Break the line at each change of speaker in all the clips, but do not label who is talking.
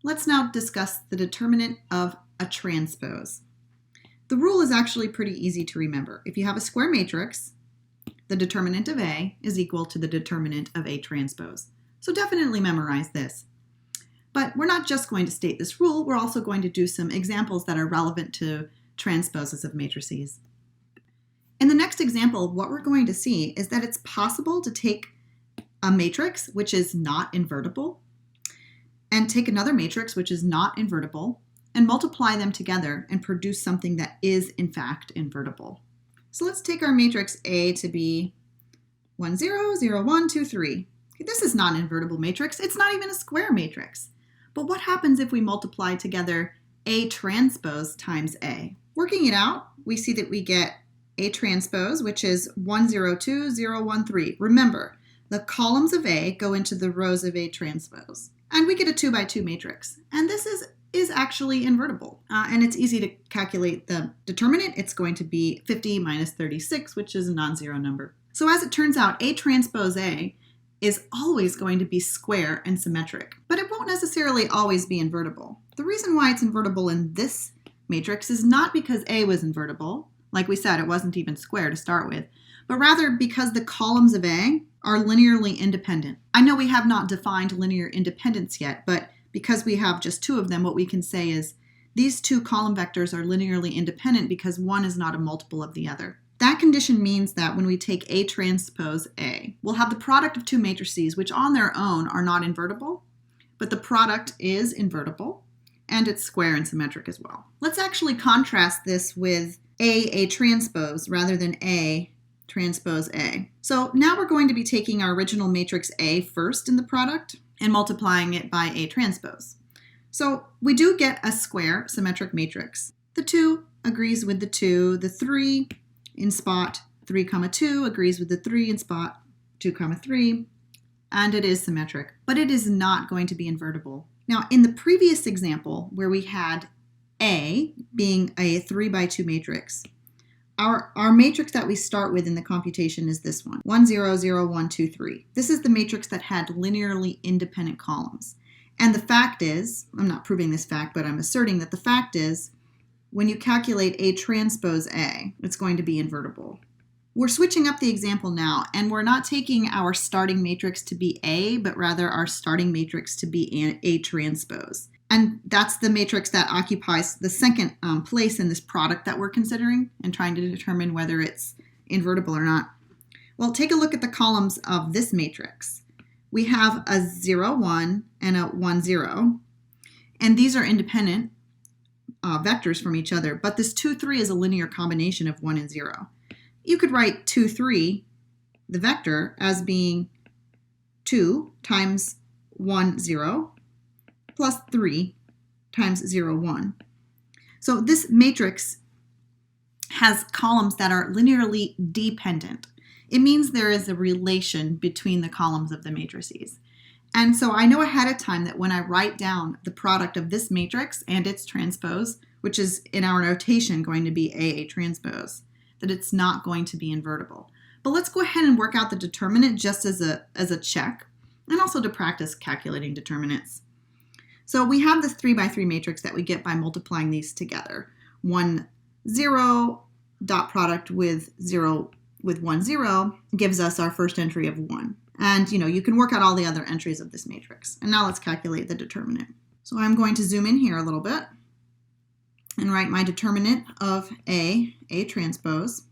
Let's now discuss the determinant of a transpose. The rule is actually pretty easy to remember. If you have a square matrix, the determinant of A is equal to the determinant of A transpose. So definitely memorize this. But we're not just going to state this rule, we're also going to do some examples that are relevant to transposes of matrices. In the next example, what we're going to see is that it's possible to take a matrix which is not invertible and take another matrix which is not invertible and multiply them together and produce something that is in fact invertible. So let's take our matrix A to be 1, 0, 0, 1, 2, 3. This is not an invertible matrix. It's not even a square matrix. But what happens if we multiply together A transpose times A? Working it out, we see that we get A transpose, which is 1, 0, 2, 0, 1, 3. Remember, the columns of A go into the rows of A transpose. And we get a 2 by 2 matrix. And this is actually invertible. And it's easy to calculate the determinant. It's going to be 50 minus 36, which is a non-zero number. So as it turns out, A transpose A is always going to be square and symmetric, but it won't necessarily always be invertible. The reason why it's invertible in this matrix is not because A was invertible. Like we said, it wasn't even square to start with, but rather because the columns of A are linearly independent. I know we have not defined linear independence yet, but because we have just two of them, what we can say is these two column vectors are linearly independent because one is not a multiple of the other. That condition means that when we take A transpose A, we'll have the product of two matrices which on their own are not invertible, but the product is invertible and it's square and symmetric as well. Let's actually contrast this with A transpose rather than A transpose A. So now we're going to be taking our original matrix A first in the product and multiplying it by A transpose. So we do get a square symmetric matrix. The 2 agrees with the 2, the 3 in spot 3, 2 agrees with the 3 in spot 2, 3, and it is symmetric, but it is not going to be invertible. Now, in the previous example where we had A being a 3 by 2 matrix, our matrix that we start with in the computation is this one, 1, 0, 0, 1, 2, 3. This is the matrix that had linearly independent columns. And the fact is, I'm not proving this fact, but I'm asserting that the fact is, when you calculate A transpose A, it's going to be invertible. We're switching up the example now, and we're not taking our starting matrix to be A, but rather our starting matrix to be A transpose. And that's the matrix that occupies the second place in this product that we're considering and trying to determine whether it's invertible or not. Well, take a look at the columns of this matrix. We have a 0, 1 and a 1, 0, and these are independent vectors from each other, but this 2, 3 is a linear combination of 1 and 0. You could write 2, 3, the vector, as being 2 times 1, 0, plus 3 times 0, 1. So this matrix has columns that are linearly dependent. It means there is a relation between the columns of the matrices. And so I know ahead of time that when I write down the product of this matrix and its transpose, which is in our notation going to be A transpose, that it's not going to be invertible. But let's go ahead and work out the determinant just as a check, and also to practice calculating determinants. So we have this 3 by 3 matrix that we get by multiplying these together. 1, 0, dot product with 0 with 1, 0 gives us our first entry of 1. And you can work out all the other entries of this matrix. And now let's calculate the determinant. So I'm going to zoom in here a little bit and write my determinant of A transpose.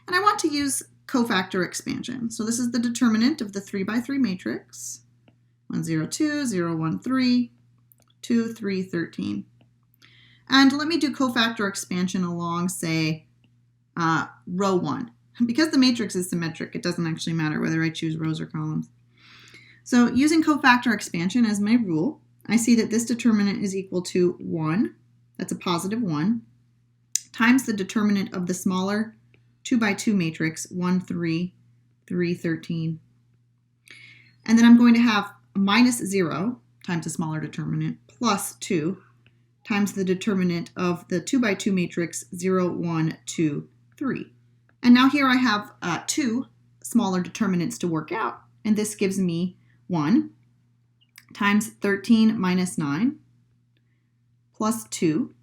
And I want to use cofactor expansion. So this is the determinant of the 3 by 3 matrix. 1, 0, 2, 0, 1, 3, 2, 3, 13. And let me do cofactor expansion along, say, row 1. Because the matrix is symmetric, it doesn't actually matter whether I choose rows or columns. So using cofactor expansion as my rule, I see that this determinant is equal to 1, that's a positive 1, times the determinant of the smaller 2 by 2 matrix, 1, 3, 3, 13. And then I'm going to have minus 0 times the smaller determinant plus 2 times the determinant of the 2 by 2 matrix 0, 1, 2, 3. And now here I have two smaller determinants to work out, and this gives me 1 times 13 minus 9 plus 2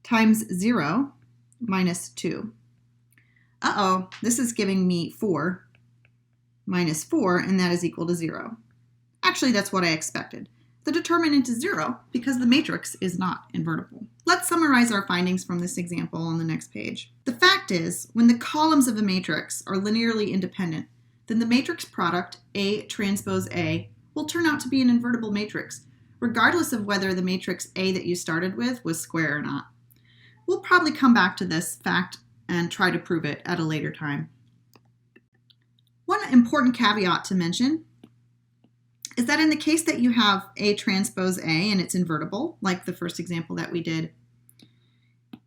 times 0 minus 2. Uh-oh, this is giving me 4 minus 4, and that is equal to 0. Actually, that's what I expected. The determinant is 0 because the matrix is not invertible. Let's summarize our findings from this example on the next page. The fact is, when the columns of a matrix are linearly independent, then the matrix product A transpose A will turn out to be an invertible matrix, regardless of whether the matrix A that you started with was square or not. We'll probably come back to this fact and try to prove it at a later time. One important caveat to mention is that in the case that you have A transpose A and it's invertible, like the first example that we did,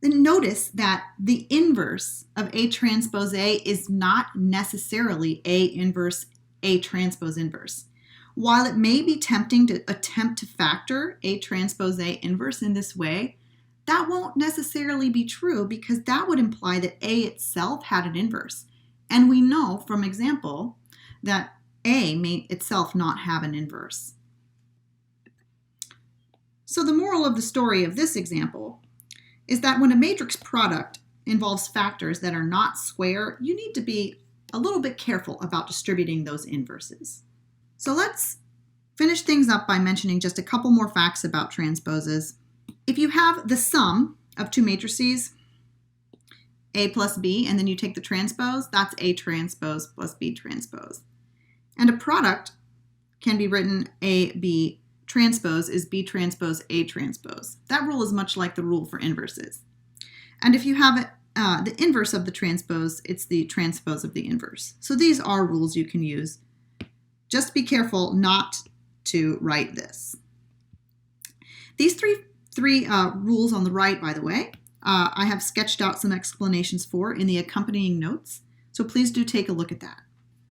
then notice that the inverse of A transpose A is not necessarily A inverse A transpose inverse. While it may be tempting to attempt to factor A transpose A inverse in this way, that won't necessarily be true because that would imply that A itself had an inverse. And we know from example that A may itself not have an inverse. So the moral of the story of this example is that when a matrix product involves factors that are not square, you need to be a little bit careful about distributing those inverses. So let's finish things up by mentioning just a couple more facts about transposes. If you have the sum of two matrices, A plus B, and then you take the transpose, that's A transpose plus B transpose. And a product can be written AB transpose is B transpose A transpose. That rule is much like the rule for inverses. And if you have the inverse of the transpose, it's the transpose of the inverse. So these are rules you can use. Just be careful not to write this. These three rules on the right, by the way, I have sketched out some explanations for in the accompanying notes. So please do take a look at that.